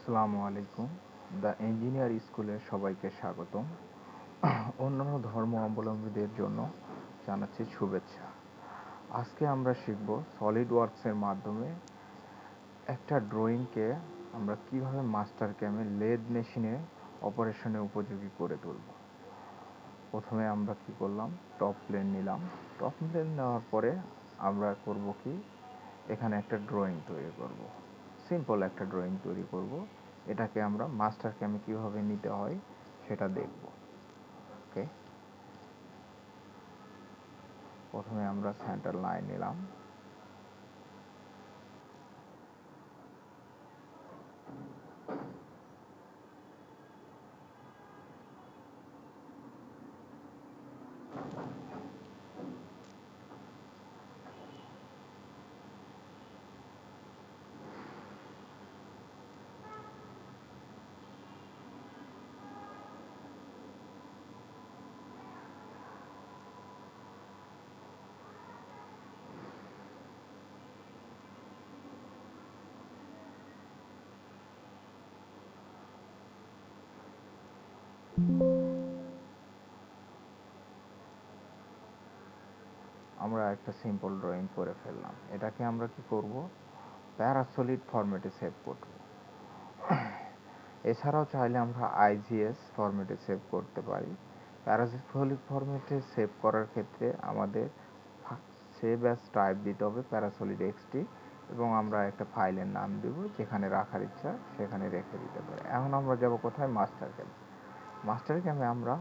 আসসালামু আলাইকুম। The engineer স্কুলে সবাইকে স্বাগতম। অন্যান্য ধর্ম অবলম্বীদের জন্য জানাচ্ছি শুভেচ্ছা। আজকে আমরা শিখব সলিড ওয়ার্কসের মাধ্যমে একটা ড্রয়িংকে আমরা কিভাবে মাস্টার ক্যামে লেদ মেশিনে অপারেশনে উপযোগী করে তুলব। প্রথমে আমরা কি করলাম, টপ প্লেন নিলাম। টপ প্লেন নেওয়ার পরে আমরা করব কি, এখানে একটা ড্রয়িং তৈরি করব। সিম্পল একটা ড্রয়িং তৈরি করব। এটাকে আমরা মাস্টার ক্যামে কীভাবে নিতে হয় সেটা দেখব। ওকে, প্রথমে আমরা সেন্টার লাইন নিলাম। আমরা একটা সিম্পল ড্রয়িং করে ফেললাম। এটাকে আমরা কি করব, প্যারাসলিড ফরম্যাটে সেভ করব। এছাড়াও চাইলে আমরা আইজিএস ফরম্যাটে সেভ করতে পারি। প্যারাসলিড ফরম্যাটে সেভ করার ক্ষেত্রে আমাদের সেভ অ্যাজ টাইপ দিতে হবে প্যারাসলিড এক্সটি, এবং আমরা একটা ফাইলের নাম দেব, যেখানে রাখার ইচ্ছা সেখানে রেখে দিতে পারি। এখন আমরা যাব কোথায়, মাস্টার ক্যামে। মাস্টার ক্যামে আমরা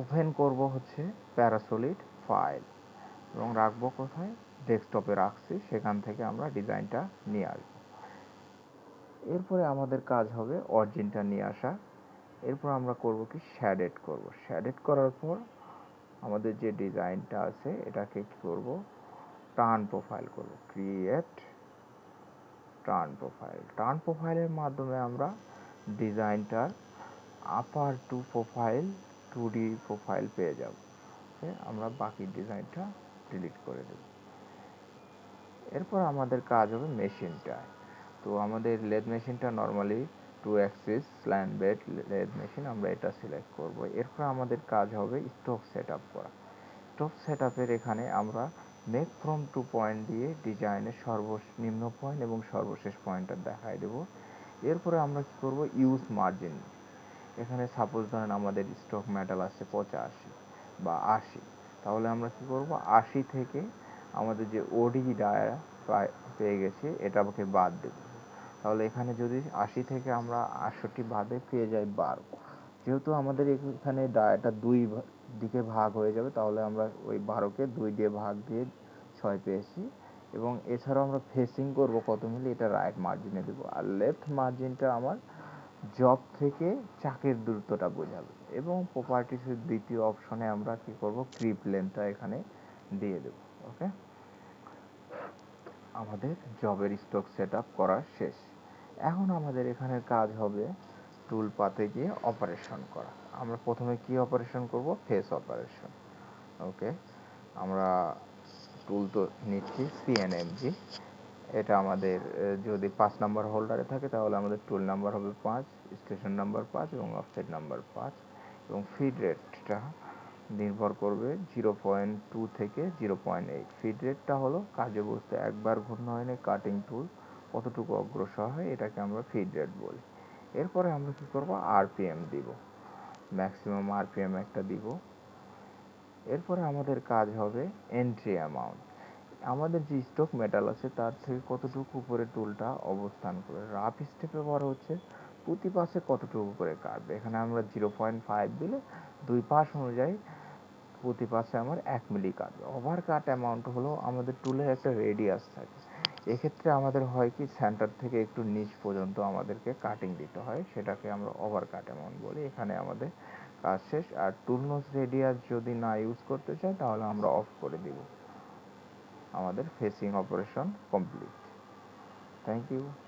ওপেন করব হচ্ছে প্যারাসলিড ফাইল, এবং রাখবো কোথায়, ডেস্কটপে রাখছি, সেখান থেকে আমরা ডিজাইনটা নিয়ে আসবো। এরপরে আমাদের কাজ হবে অরিজিনটা নিয়ে আসা। এরপর আমরা করব কি, শ্যাডেড করব। শ্যাডেড করার পর আমাদের যে ডিজাইনটা আছে এটাকে কি করব, টার্ন প্রোফাইল করব। Create turn profile. টার্ন প্রোফাইলের মাধ্যমে আমরা ডিজাইনটার আপার টু প্রোফাইল 2D প্রোফাইল পেয়ে যাব। আমরা বাকি ডিজাইনটা ডিলিট করে দেব। এরপর আমাদের কাজ হবে মেশিনটা। তো আমাদের লেদ মেশিনটা normally 2 Axis slant bed lathe machine, আমরা এটা সিলেক্ট করব। এরপর আমাদের কাজ হবে স্টোভ সেট আপ করা। স্টোভ সেট আপের এখানে আমরা মেক ফ্রম টু পয়েন্ট দিয়ে ডিজাইনের সর্বনিম্ন পয়েন্ট এবং সর্বশেষ পয়েন্টটা দেখাই দেব। এরপরে আমরা কি করব, ইউজ মার্জিন। এখানে সাপোজ ধরেন আমাদের স্টক মেটাল আছে 85 বা 80, তাহলে আমরা কি করব, 80 থেকে আমাদের যে ওডি ডায়া পেয়ে গেছি এটাকে বাদ দেব। তাহলে এখানে যদি 80 থেকে আমরা 68 বাদে পেয়ে যাই 12, যেহেতু আমাদের এখানে ডায়াটা 2 দিকে ভাগ হয়ে যাবে, তাহলে আমরা ওই 12কে 2 দিয়ে ভাগ দিয়ে 6 পেয়েছি। এবং এছাড়াও আমরা ফেসিং করব কত মিলি, এটা রাইট মার্জিনে দেবো। আর লেফট মার্জিনটা আমার জব থেকে চাকের দূরত্বটা বোঝাবে। এবং প্রপার্টিসের দ্বিতীয় অপশনে আমরা কি করব, ক্রিপ লেন্থটা এখানে দিয়ে দেব। ওকে, আমাদের জবের স্টক সেট আপ করা শেষ। এখন আমাদের এখানের কাজ হবে টুল পাতে গিয়ে অপারেশন করা। আমরা প্রথমে কি অপারেশন করব, ফেস অপারেশন। ওকে, আমরা টুল তো নিচ্ছি সিএনএমজি। এটা আমাদের যদি 5 নাম্বার হোল্ডারে থাকে তাহলে আমাদের টুল নাম্বার হবে 5, স্টেশন নাম্বার 5 এবং অফসেট নাম্বার 5। এবং ফিড রেটটা নির্ভর করবে 0.2 থেকে 0.8। ফিড রেটটা হলো কার্যবস্তু একবার ঘূর্ণয়নে কাটিং টুল কতটুকু অগ্রসর হয়, এটাকে আমরা ফিড রেট বলি। এরপরে আমরা কি করব, আরপিএম দিব, ম্যাক্সিমাম আরপিএম একটা দিব। এরপরে আমাদের কাজ হবে এন্ট্রি অ্যামাউন্ট। আমাদের যে স্টক মেটাল আছে তার থেকে কতটুকু উপরে টুলটা অবস্থান করে। রাফ স্টেপে বড় হচ্ছে প্রতি পাশে কতটুকু করে কাটবে। এখানে আমরা 0.5 দিলে 2 পাশ অনুযায়ী প্রতি পাশে আমার 1 মিলি কাটবে। ওভার কাট অ্যামাউন্ট হলো আমাদের টুলের একটা রেডিয়াস থাকে। এক্ষেত্রে আমাদের হয় কি, সেন্টার থেকে একটু নিচ পর্যন্ত আমাদেরকে কাটিং দিতে হয়, সেটাকে আমরা ওভার কাট অ্যামাউন্ট বলি। এখানে আমাদের কাজ শেষ। আর টুল নোজ রেডিয়াস যদি না ইউজ করতে চাই তাহলে আমরা অফ করে দিব। আমাদের facing operation complete. Thank you.